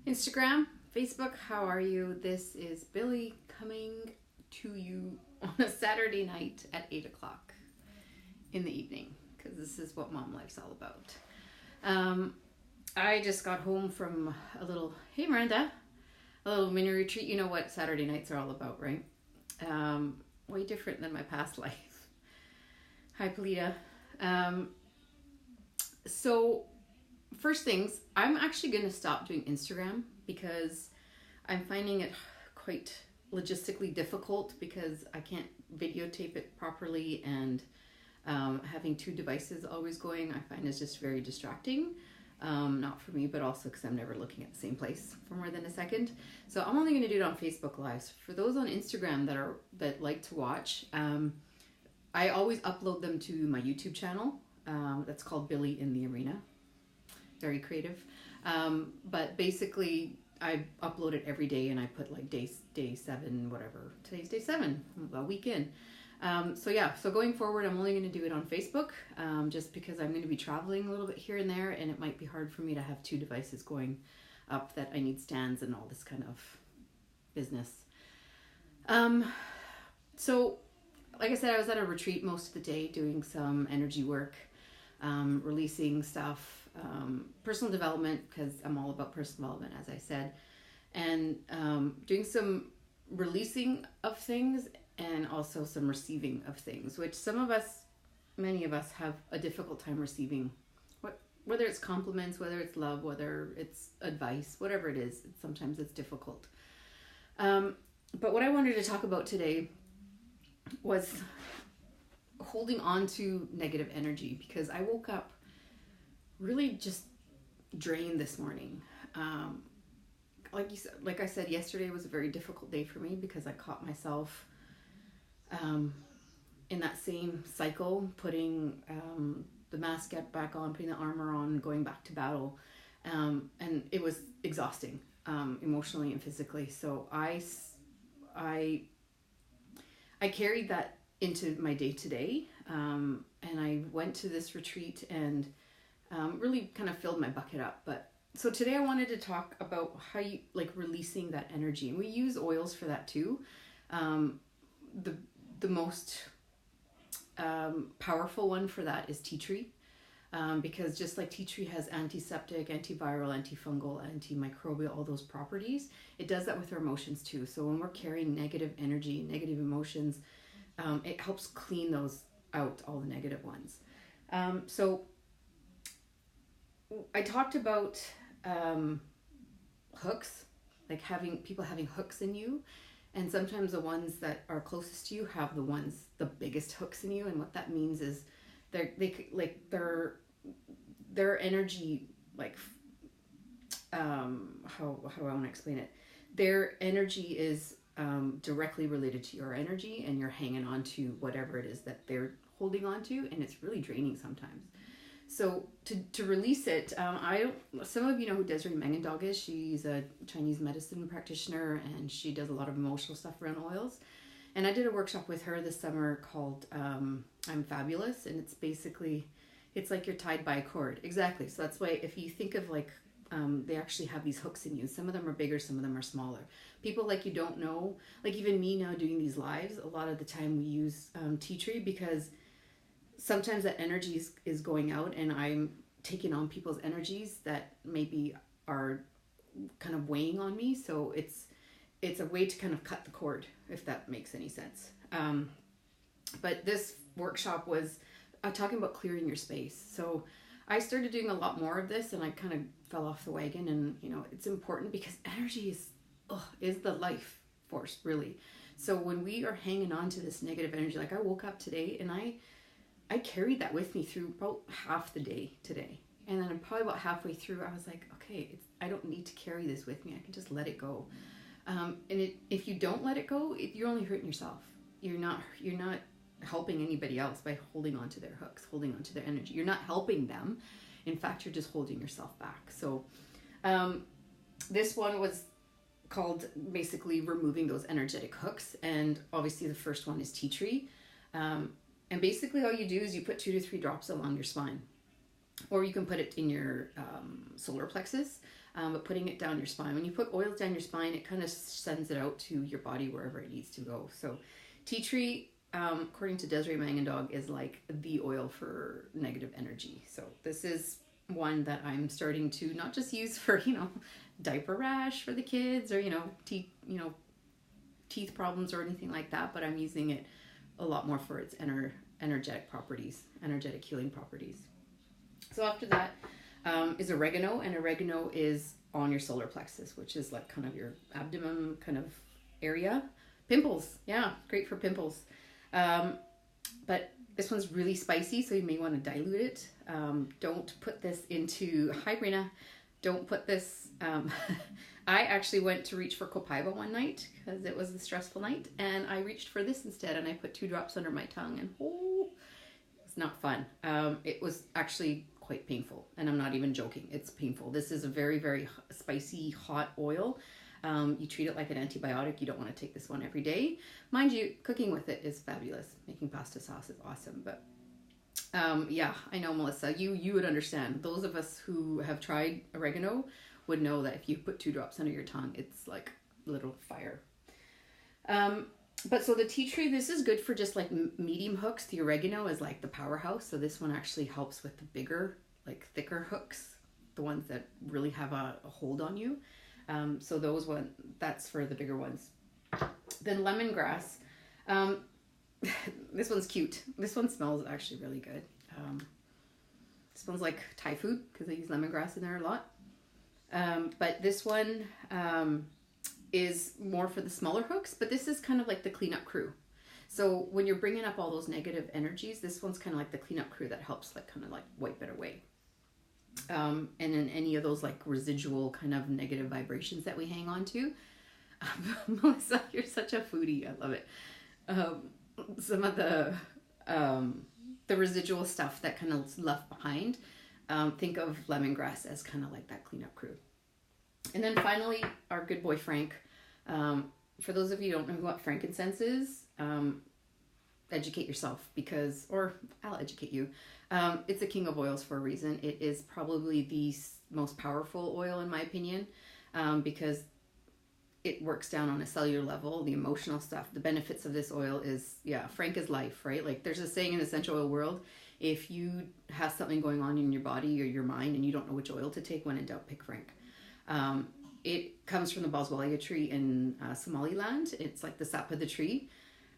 Instagram, Facebook, how are you? This is Billy coming to you on a Saturday night at 8 o'clock in the evening, because this is what mom life's all about. I just got home from a little, hey Miranda, a little mini retreat. You know what Saturday nights are all about, right? Way different than my past life. Hi, Polita. So first things, I'm actually going to stop doing Instagram because I'm finding it quite logistically difficult because I can't videotape it properly, and having two devices always going I find is just very distracting. Not for me, but also because I'm never looking at the same place for more than a second. So I'm only going to do it on Facebook Lives. For those on Instagram that like to watch, I always upload them to my YouTube channel. That's called Billy in the Arena. Very creative. But basically I upload it every day, and I put like day 7, whatever. Today's day 7, a week in. So going forward, I'm only going to do it on Facebook, just because I'm going to be traveling a little bit here and there, and it might be hard for me to have two devices going up that I need stands and all this kind of business. So like I said, I was at a retreat most of the day doing some energy work, releasing stuff, personal development, because I'm all about personal development, as I said, and doing some releasing of things and also some receiving of things, which many of us have a difficult time receiving, whether it's compliments, whether it's love, whether it's advice, whatever it is, sometimes it's difficult. But what I wanted to talk about today was holding on to negative energy, because I woke up really just drained this morning. Like I said, yesterday was a very difficult day for me because I caught myself in that same cycle, putting the mask back on, putting the armor on, going back to battle, and it was exhausting, emotionally and physically. So I carried that into my day to day, and I went to this retreat and really kind of filled my bucket up. But so today I wanted to talk about how you releasing that energy, and we use oils for that too. The most powerful one for that is tea tree, because just like tea tree has antiseptic, antiviral, antifungal, antimicrobial, all those properties, it does that with our emotions too. So when we're carrying negative energy, negative emotions, it helps clean those out, all the negative ones. So I talked about hooks, like people having hooks in you. And sometimes the ones that are closest to you have the biggest hooks in you. And what that means is their energy, how do I want to explain it? Their energy is directly related to your energy, and you're hanging on to whatever it is that they're holding on to, and it's really draining sometimes. So to release it, some of you know who Desiree Mengendog is. She's a Chinese medicine practitioner, and she does a lot of emotional stuff around oils. And I did a workshop with her this summer called I'm Fabulous, and it's like you're tied by a cord. Exactly. So that's why if you think of they actually have these hooks in you. Some of them are bigger, some of them are smaller. People you don't know, like even me now doing these lives, a lot of the time we use tea tree, because sometimes that energy is going out, and I'm taking on people's energies that maybe are kind of weighing on me. So it's a way to kind of cut the cord, if that makes any sense. But this workshop was talking about clearing your space. So I started doing a lot more of this, and I kind of fell off the wagon. And it's important because energy is the life force, really. So when we are hanging on to this negative energy, like I woke up today and I carried that with me through about half the day today. And then probably about halfway through, I was like, okay, I don't need to carry this with me. I can just let it go. If you don't let it go, you're only hurting yourself. You're not helping anybody else by holding on to their hooks, holding on to their energy. You're not helping them. In fact, you're just holding yourself back. So this one was called basically removing those energetic hooks. And obviously the first one is tea tree. And basically all you do is you put 2 to 3 drops along your spine. or you can put it in your solar plexus, but putting it down your spine. When you put oils down your spine, it kind of sends it out to your body wherever it needs to go. So tea tree, according to Desiree Mangendog, is like the oil for negative energy. So this is one that I'm starting to not just use for, diaper rash for the kids, or, teeth problems or anything like that, but I'm using it a lot more for its energetic properties, energetic healing properties. So after that is oregano, and oregano is on your solar plexus, which is like kind of your abdomen kind of area. Pimples, yeah, great for pimples. But this one's really spicy, so you may want to dilute it. Don't put this into, hi Brina, don't put this, I actually went to reach for copaiba one night because it was a stressful night, and I reached for this instead, and I put 2 drops under my tongue, and it's not fun. It was actually quite painful, and I'm not even joking. It's painful. This is a very, very spicy, hot oil. You treat it like an antibiotic. You don't want to take this one every day. Mind you, cooking with it is fabulous. Making pasta sauce is awesome. But yeah, I know, Melissa, you would understand. Those of us who have tried oregano would know that if you put 2 drops under your tongue, it's like little fire. But so the tea tree, this is good for just like medium hooks. The oregano is like the powerhouse. So this one actually helps with the bigger, like thicker hooks, the ones that really have a hold on you. So that's for the bigger ones. Then lemongrass. This one's cute. This one smells actually really good. It smells like Thai food because I use lemongrass in there a lot. But this one is more for the smaller hooks, but this is kind of like the cleanup crew. So when you're bringing up all those negative energies, this one's kind of like the cleanup crew that helps like kind of like wipe it away. And then any of those like residual kind of negative vibrations that we hang on to. Melissa, you're such a foodie. I love it. Some of the residual stuff that kind of left behind, think of lemongrass as kind of like that cleanup crew. And then finally, our good boy Frank. For those of you who don't know what frankincense is, educate yourself or I'll educate you. It's a king of oils for a reason. It is probably the most powerful oil in my opinion, because it works down on a cellular level, the emotional stuff. The benefits of this oil is, Frank is life, right? Like there's a saying in the essential oil world, if you have something going on in your body or your mind and you don't know which oil to take, when in doubt, pick Frank. It comes from the boswellia tree in Somaliland. It's like the sap of the tree,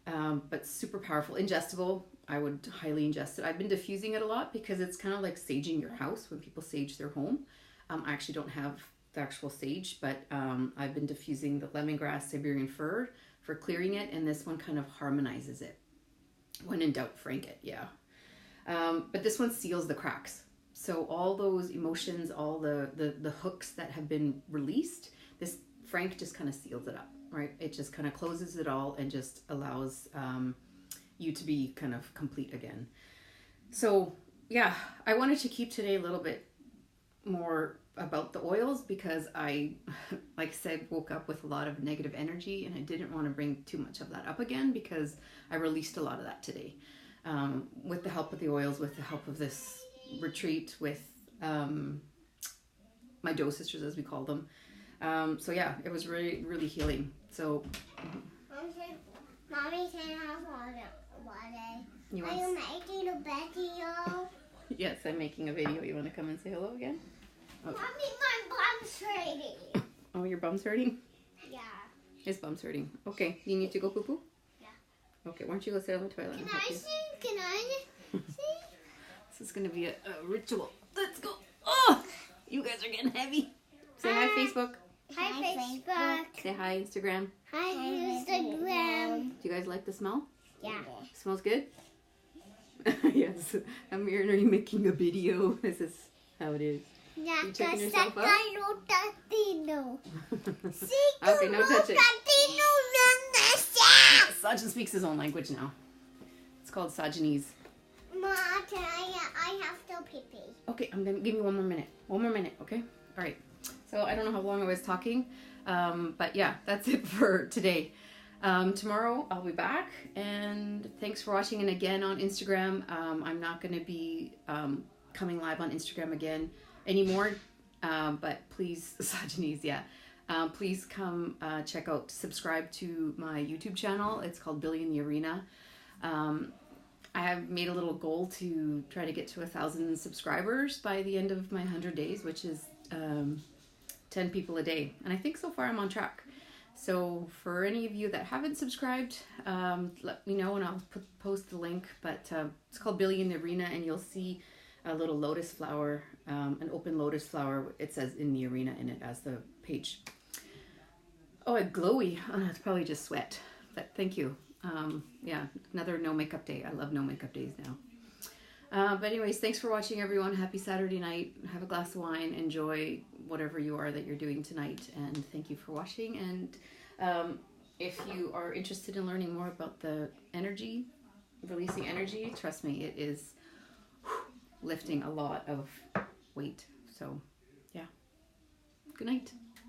but super powerful, ingestible. I would highly ingest it. I've been diffusing it a lot because it's kind of like saging your house when people sage their home. I actually don't have the actual sage, but I've been diffusing the lemongrass, Siberian fir for clearing it, and this one kind of harmonizes it. When in doubt, Frank it, but this one seals the cracks. So all those emotions, all the hooks that have been released, this Frank just kind of seals it up, right? It just kind of closes it all and just allows you to be kind of complete again. So yeah, I wanted to keep today a little bit more about the oils because I, like I said, woke up with a lot of negative energy, and I didn't want to bring too much of that up again because I released a lot of that today. With the help of the oils, with the help of this retreat, with my doe sisters, as we call them. So yeah, it was really, really healing. So Mommy, can I have water? Are you making a video? Yes, I'm making a video. You want to come and say hello again? Okay. Mommy, my bum's hurting. Oh, your bum's hurting? Yeah. His bum's hurting. Okay, you need to go poo-poo? Yeah. Okay, why don't you go sit on the toilet? Can I see? Can I see? This is going to be a ritual. Let's go. Oh, you guys are getting heavy. Say hi, Facebook. Hi, Facebook. Say hi, Instagram. Hi, Instagram. Do you guys like the smell? Yeah. Smells good? Yes. Amir, are you making a video? This is how it is. Yeah, you checking yourself out? Okay, no touch it. Sajin speaks his own language now. It's called Sajinese. Ma, I have to pee-pee. Okay, I'm going to give you one more minute. One more minute, okay? All right. So I don't know how long I was talking, but yeah, that's it for today. Tomorrow I'll be back, and thanks for watching. And again, on Instagram, I'm not going to be coming live on Instagram again anymore. But please, Sajani's, yeah. Please come subscribe to my YouTube channel. It's called Billy in the Arena. I have made a little goal to try to get to 1,000 subscribers by the end of my 100 days, which is 10 people a day. And I think so far I'm on track. So for any of you that haven't subscribed, let me know and I'll post the link. But it's called Billy in the Arena, and you'll see a little lotus flower, an open lotus flower. It says in the arena in it as the page. Oh, a glowy. Oh, it's probably just sweat. But thank you. Yeah, another no makeup day. I love no makeup days now. But anyways, thanks for watching, everyone. Happy Saturday night. Have a glass of wine. Enjoy whatever you are that you're doing tonight. And thank you for watching. And if you are interested in learning more about the energy, releasing energy, trust me, it is lifting a lot of weight. So, yeah. Good night.